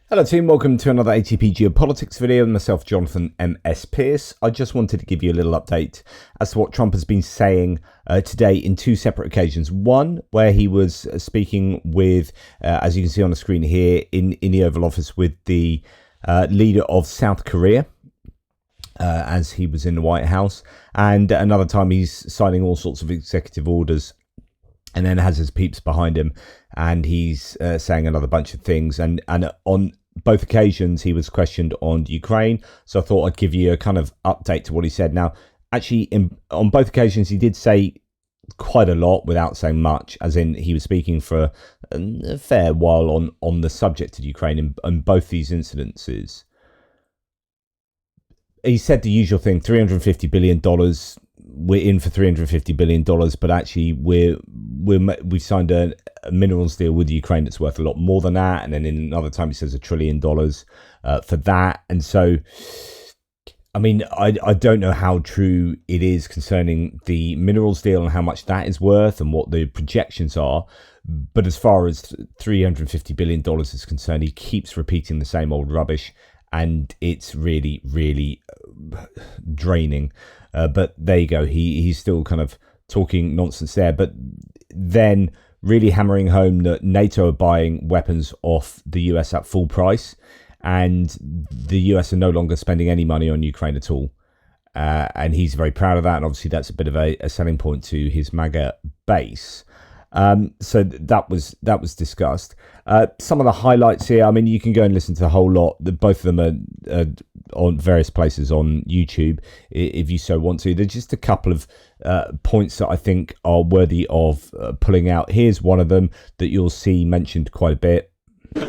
Hello team, welcome to another ATP Geopolitics video. Myself, Jonathan M.S. Pearce. I just wanted to give you a little update as to what Trump has been saying today in two separate occasions. One, where he was speaking with, as you can see on the screen here, in the Oval Office with the leader of South Korea, as he was in the White House. And another time he's signing all sorts of executive orders and then has his peeps behind him, and he's saying another bunch of things. And on both occasions, he was questioned on Ukraine. So I thought I'd give you a kind of update to what he said. Now, actually, on both occasions, he did say quite a lot without saying much, as in he was speaking for a fair while on the subject of Ukraine in both these incidences. He said the usual thing, $350 billion. We're in for $350 billion, but actually we signed a minerals deal with Ukraine that's worth a lot more than that. And then in another time he says $1 trillion for that. And so, I mean, I don't know how true it is concerning the minerals deal and how much that is worth and what the projections are. But as far as $350 billion is concerned, he keeps repeating the same old rubbish, and it's really, really draining. But there you go. He's still kind of talking nonsense there. But then really hammering home that NATO are buying weapons off the US at full price, and the US are no longer spending any money on Ukraine at all. And he's very proud of that. And obviously that's a bit of a selling point to his MAGA base. So that was discussed. Some of the highlights here, I mean, you can go and listen to the whole lot. Both of them are on various places on YouTube if you so want to. There's just a couple of points that I think are worthy of pulling out. Here's one of them that you'll see mentioned quite a bit.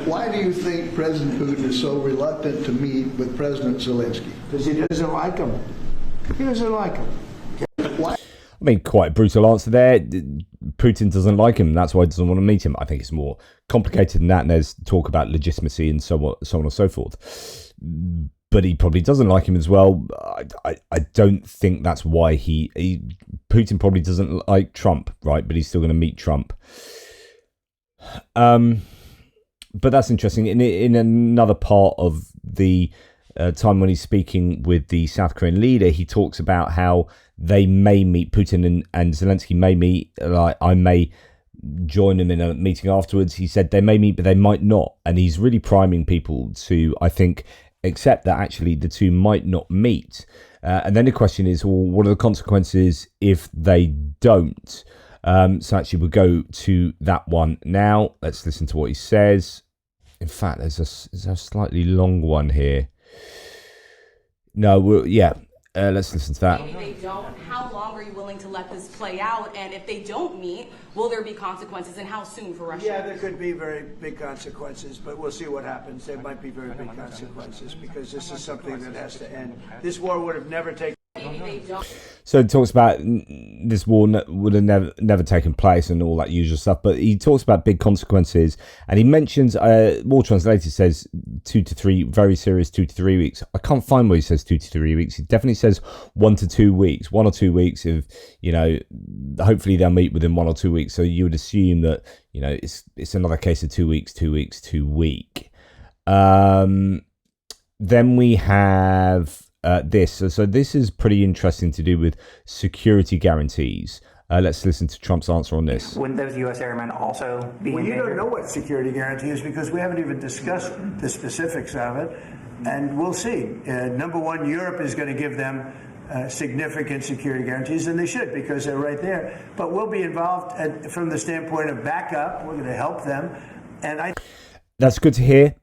Why do you think President Putin is so reluctant to meet with President Zelenskyy? Because he doesn't like him. He doesn't like him. Why? I mean, quite a brutal answer there. Putin doesn't like him. That's why he doesn't want to meet him. I think it's more complicated than that. And there's talk about legitimacy and so on and so forth. But he probably doesn't like him as well. I don't think that's why Putin probably doesn't like Trump, right? But he's still going to meet Trump. But that's interesting. In another part of the time when he's speaking with the South Korean leader, he talks about how they may meet, Putin and Zelenskyy may meet. Like, I may join them in a meeting afterwards. He said they may meet, but they might not. And he's really priming people to, I think, accept that actually the two might not meet. And then the question is, well, what are the consequences if they don't? So actually we'll go to that one now. Let's listen to what he says. In fact, there's a slightly long one here. No, let's listen to that. If they don't, how long are you willing to let this play out? And if they don't meet, will there be consequences, and how soon for Russia? Yeah, there could be very big consequences, but we'll see what happens. There might be very big consequences because this is something that has to end. This war would have never taken. So it talks about this war would have never taken place and all that usual stuff, but he talks about big consequences, and he mentions War Translated says 2 to 3, very serious 2 to 3 weeks. I can't find where he says 2 to 3 weeks. He definitely says 1 to 2 weeks, 1 or 2 weeks. If hopefully they'll meet within 1 or 2 weeks. So you would assume that it's another case of 2 weeks, 2 weeks, 2 week. Then we have. This. So this is pretty interesting to do with security guarantees. Let's listen to Trump's answer on this. Wouldn't those U.S. airmen also be in danger? You don't know what security guarantee is because we haven't even discussed the specifics of it, and we'll see. Number one, Europe is going to give them significant security guarantees, and they should because they're right there. But we'll be involved from the standpoint of backup. We're going to help them, and that's good to hear.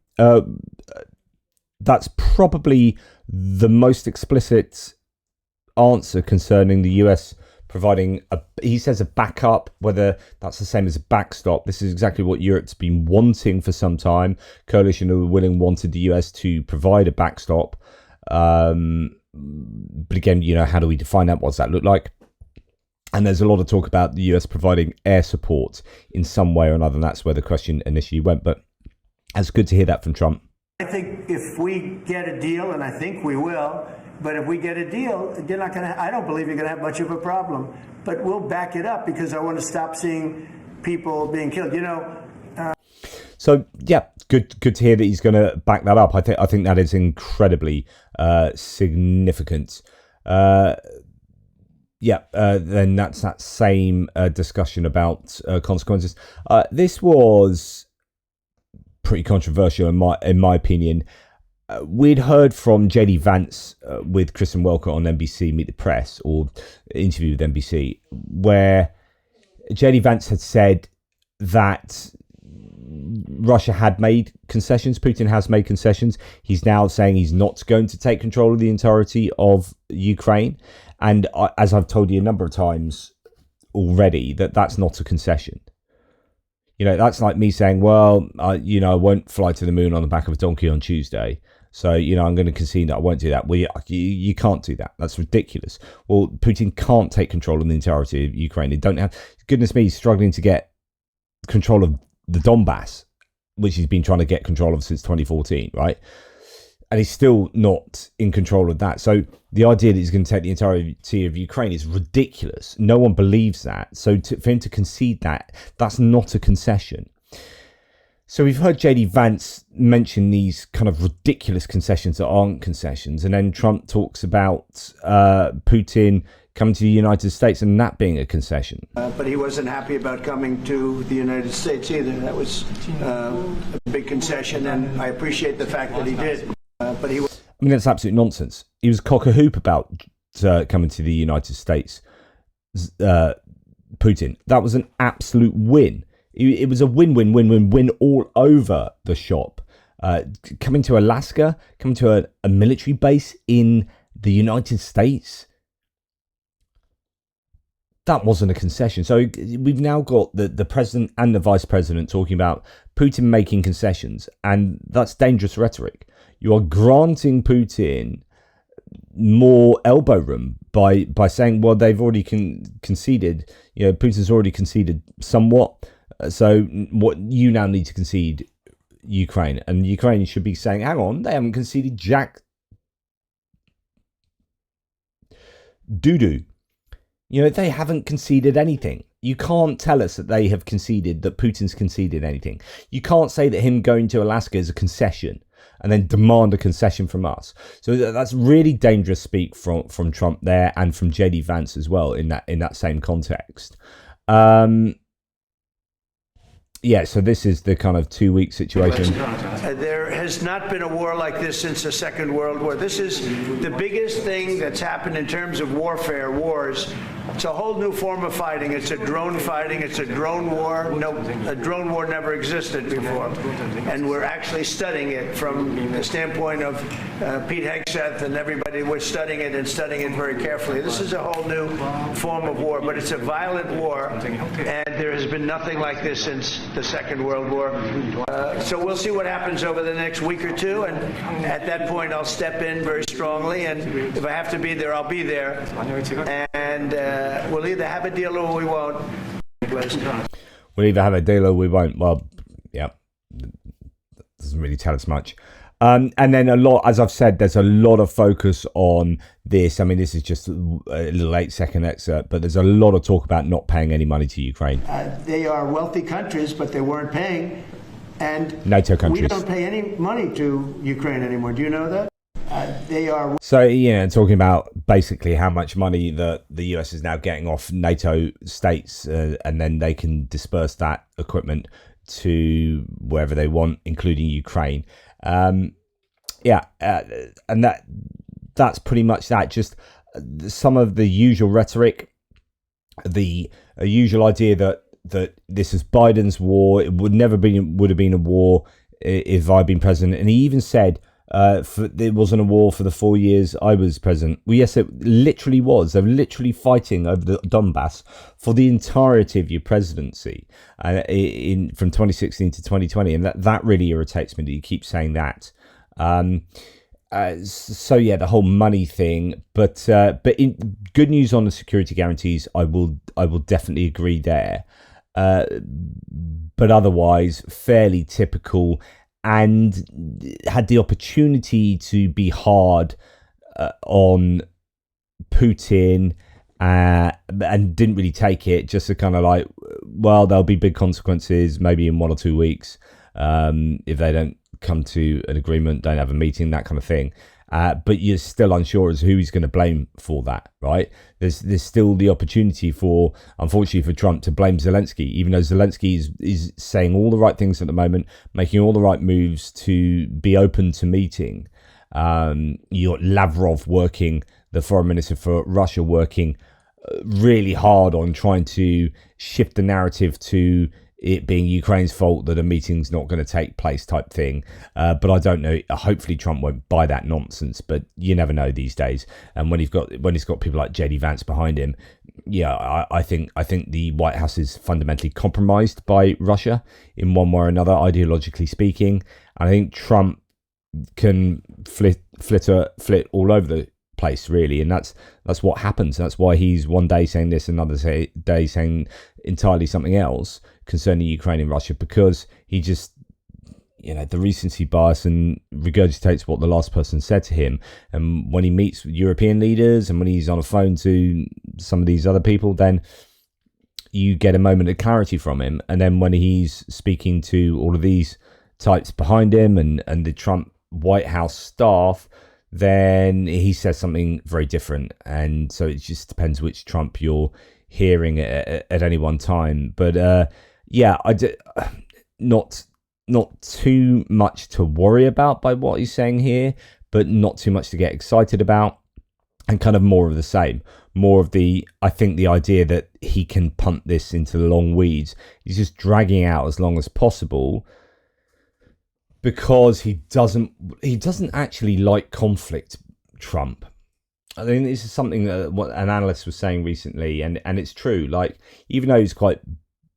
That's probably the most explicit answer concerning the US providing he says a backup, whether that's the same as a backstop. This is exactly what Europe's been wanting for some time. Coalition who wanted the US to provide a backstop. But again, how do we define that? What does that look like? And there's a lot of talk about the US providing air support in some way or another, and that's where the question initially went. But it's good to hear that from Trump. I think if we get a deal, and I think we will, but if we get a deal, you're not going to. I don't believe you're going to have much of a problem. But we'll back it up because I want to stop seeing people being killed. So yeah, good to hear that he's going to back that up. I think that is incredibly significant. Then that's that same discussion about consequences. This was pretty controversial in my opinion. We'd heard from JD Vance with Kristen Welker on NBC Meet the Press, or interview with NBC, where JD Vance had said that Russia had made concessions. Putin has made concessions. He's now saying he's not going to take control of the entirety of Ukraine. And as I've told you a number of times already, that's not a concession. That's like me saying, well, I won't fly to the moon on the back of a donkey on Tuesday. So, I'm going to concede that I won't do that. Well, you can't do that. That's ridiculous. Well, Putin can't take control of the entirety of Ukraine. They don't have, goodness me, he's struggling to get control of the Donbass, which he's been trying to get control of since 2014, right? And he's still not in control of that. So the idea that he's going to take the entirety of Ukraine is ridiculous. No one believes that. So for him to concede that, that's not a concession. So we've heard JD Vance mention these kind of ridiculous concessions that aren't concessions. And then Trump talks about Putin coming to the United States and that being a concession. But he wasn't happy about coming to the United States either. That was a big concession, and I appreciate the fact that he did. But he was... I mean, that's absolute nonsense. He was cock-a-hoop about coming to the United States, Putin. That was an absolute win. It was a win all over the shop. Coming to Alaska, coming to a military base in the United States, that wasn't a concession. So we've now got the president and the vice president talking about Putin making concessions, and that's dangerous rhetoric. You are granting Putin more elbow room by saying, well, they've already conceded. Putin's already conceded somewhat. So what you now need to concede Ukraine, and Ukraine should be saying, hang on, they haven't conceded jack doo-doo. They haven't conceded anything. You can't tell us that they have conceded, that Putin's conceded anything. You can't say that him going to Alaska is a concession and then demand a concession from us. So that's really dangerous speak from Trump there, and from JD Vance as well in that same context. So this is the kind of 2-week situation. There has not been a war like this since the Second World War. This is the biggest thing that's happened in terms of warfare, wars. It's a whole new form of fighting. It's a drone fighting. It's a drone war. No, a drone war never existed before. And we're actually studying it from the standpoint of Pete Hegseth and everybody. We're studying it and studying it very carefully. This is a whole new form of war, but it's a violent war, and there has been nothing like this since the Second World War. So we'll see what happens over the next week or two, and at that point I'll step in very strongly, and if I have to be there, I'll be there. And we'll either have a deal or we won't. We'll either have a deal or we won't. Well, yeah, doesn't really tell us much. And then a lot, as I've said, there's a lot of focus on this. I mean, this is just a little 8-second excerpt, but there's a lot of talk about not paying any money to Ukraine. They are wealthy countries, but they weren't paying. And NATO countries. We don't pay any money to Ukraine anymore. Do you know that? They are. So, talking about basically how much money the US is now getting off NATO states, and then they can disperse that equipment to wherever they want, including Ukraine. And that's pretty much that. Just some of the usual rhetoric, the usual idea that this is Biden's war. It would have been a war if I'd been president. And he even said it wasn't a war for the 4 years I was president. Well, yes, it literally was. They're literally fighting over the Donbass for the entirety of your presidency from 2016 to 2020. And that really irritates me that you keep saying that. So yeah, the whole money thing, but in good news on the security guarantees, I will definitely agree there. But otherwise, fairly typical, and had the opportunity to be hard on Putin, and didn't really take it. Just to kind of like, well, there'll be big consequences maybe in 1 or 2 weeks. if they don't come to an agreement, don't have a meeting, that kind of thing. But you're still unsure as who he's going to blame for that, right? There's still the opportunity for, unfortunately for Trump, to blame Zelenskyy, even though Zelenskyy is saying all the right things at the moment, making all the right moves to be open to meeting. You got Lavrov working, the foreign minister for Russia, working really hard on trying to shift the narrative to it being Ukraine's fault that a meeting's not going to take place type thing. But I don't know. Hopefully Trump won't buy that nonsense, but you never know these days. And when he's got people like JD Vance behind him, yeah, I think the White House is fundamentally compromised by Russia in one way or another, ideologically speaking. And I think Trump can flit all over the place, really, and that's what happens. That's why he's one day saying this, another day saying entirely something else concerning Ukraine and Russia, because he just, the recency bias and regurgitates what the last person said to him. And when he meets European leaders and when he's on a phone to some of these other people, then you get a moment of clarity from him. And then when he's speaking to all of these types behind him and the Trump White House staff, then he says something very different. And so it just depends which Trump you're hearing at any one time. But not too much to worry about by what he's saying here, but not too much to get excited about, and kind of more of the same. More of I think the idea that he can punt this into the long weeds. He's just dragging out as long as possible, because he doesn't actually like conflict, Trump. I think this is something that what an analyst was saying recently, and it's true. Like, even though he's quite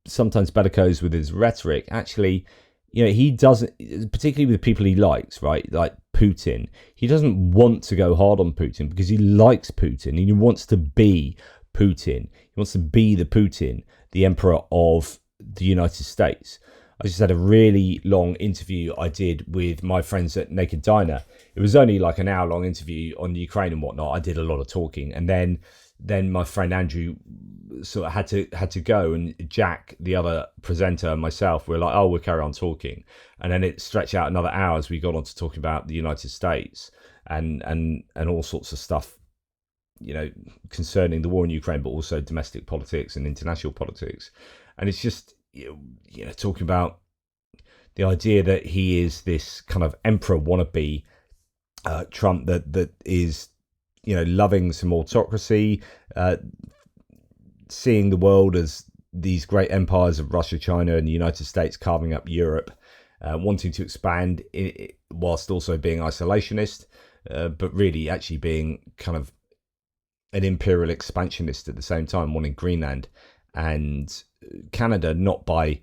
sometimes bellicose with his rhetoric, actually, he doesn't, particularly with people he likes, right? Like Putin, he doesn't want to go hard on Putin because he likes Putin and he wants to be Putin. He wants to be the Putin, the emperor of the United States. I just had a really long interview I did with my friends at Naked Diner. It was only like an hour long interview on Ukraine and whatnot. I did a lot of talking, and then my friend Andrew sort of had to go, and Jack, the other presenter, and myself were like, oh, we'll carry on talking. And then it stretched out another hour as we got on to talking about the United States and all sorts of stuff, concerning the war in Ukraine, but also domestic politics and international politics. And it's just, talking about the idea that he is this kind of emperor wannabe, Trump, that is, loving some autocracy, seeing the world as these great empires of Russia, China, and the United States carving up Europe, wanting to expand whilst also being isolationist, but really actually being kind of an imperial expansionist at the same time, wanting Greenland and Canada, not by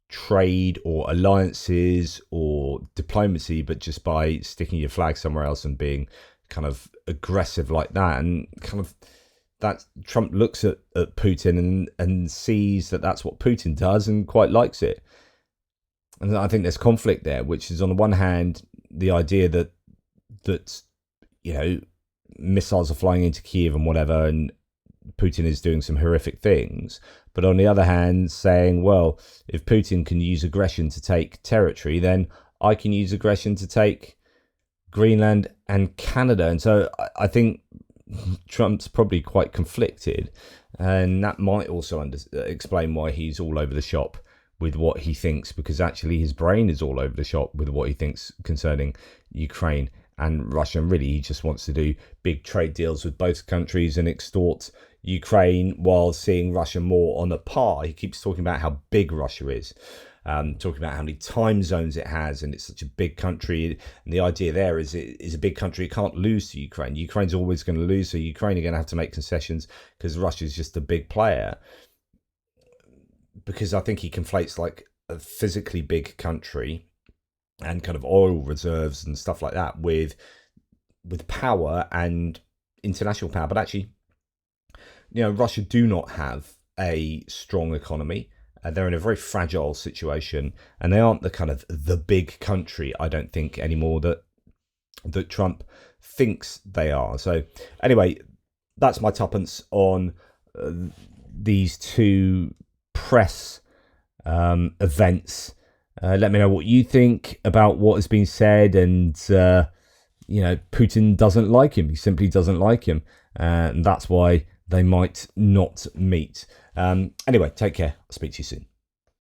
trade or alliances or diplomacy, but just by sticking your flag somewhere else and being kind of aggressive like that. And kind of that Trump looks at Putin and sees that that's what Putin does and quite likes it. And I think there's conflict there, which is on the one hand the idea that missiles are flying into Kiev and whatever, and Putin is doing some horrific things. But on the other hand, saying, well, if Putin can use aggression to take territory, then I can use aggression to take Greenland and Canada. And so I think Trump's probably quite conflicted, and that might also explain why he's all over the shop with what he thinks, because actually his brain is all over the shop with what he thinks concerning Ukraine and Russia. And really, he just wants to do big trade deals with both countries and extort Ukraine while seeing Russia more on a par. He keeps talking about how big Russia is, talking about how many time zones it has, and it's such a big country. And the idea there is it is a big country. It can't lose to Ukraine. Ukraine's always going to lose, so Ukraine are going to have to make concessions because Russia's just a big player. Because I think he conflates like a physically big country and kind of oil reserves and stuff like that with power and international power. But actually, Russia do not have a strong economy. They're in a very fragile situation, and they aren't the kind of the big country, I don't think, anymore that Trump thinks they are. So anyway, that's my tuppence on these two press events Let me know what you think about what has been said. And, Putin doesn't like him. He simply doesn't like him. And that's why they might not meet. Anyway, take care. I'll speak to you soon.